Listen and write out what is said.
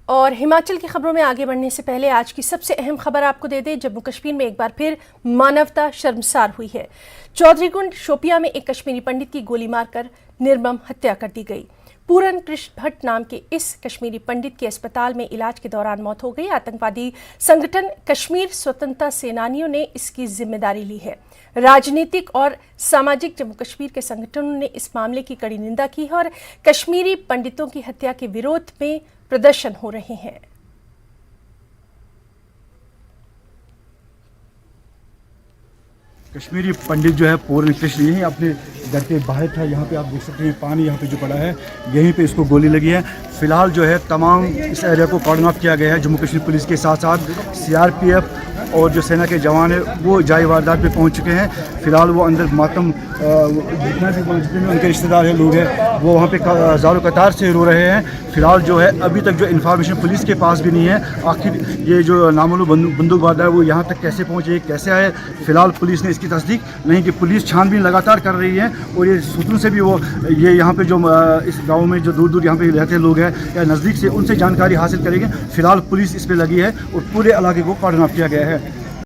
और हिमाचल की खबरों में आगे बढ़ने से पहले आज की सबसे अहम खबर आपको दे दें। जम्मू कश्मीर में एक बार फिर मानवता शर्मसार हुई है। चौधरीगुंड शोपिया में एक कश्मीरी पंडित की गोली मारकर निर्मम हत्या कर दी गई। पूरन कृष्ण भट्ट नाम के इस कश्मीरी पंडित की अस्पताल में इलाज के दौरान मौत हो गई। आतंकवादी संगठन कश्मीर स्वतंत्रता सेनानियों ने इसकी जिम्मेदारी ली है। राजनीतिक और सामाजिक जम्मू कश्मीर के संगठनों ने इस मामले की कड़ी निंदा की है और कश्मीरी पंडितों की हत्या के विरोध में प्रदर्शन हो रहे हैं। कश्मीरी पंडित जो है पूरन कृष्ण यहीं अपने घर के बाहर था। यहाँ पे आप देख सकते हैं पानी यहाँ पे जो पड़ा है, यहीं पे इसको गोली लगी है। फिलहाल जो है तमाम इस एरिया को कॉर्डन ऑफ किया गया है। जम्मू कश्मीर पुलिस के साथ साथ सीआरपीएफ और जो सेना के जवान है वो जाए वारदात पे पहुँच चुके हैं। फिलहाल वो अंदर मातम जितना भी उनके रिश्तेदार हैं, लोग हैं, वो वहाँ पे हज़ारों कतार से रो रहे हैं। फिलहाल जो है अभी तक जो इन्फॉर्मेशन पुलिस के पास भी नहीं है आखिर ये जो नामालूम बंदूकबाज है वो यहाँ तक कैसे पहुँचे, कैसे आए। फिलहाल पुलिस ने इसकी तस्दीक नहीं की। पुलिस छानबीन लगातार कर रही है और ये सूत्रों से भी वो ये यहाँ पे जो इस गांव में जो दूर दूर यहाँ पे रहते लोग हैं या नज़दीक से उनसे जानकारी हासिल करेंगे। फिलहाल पुलिस इस पर लगी है और पूरे इलाके को कॉर्डन ऑफ किया गया है।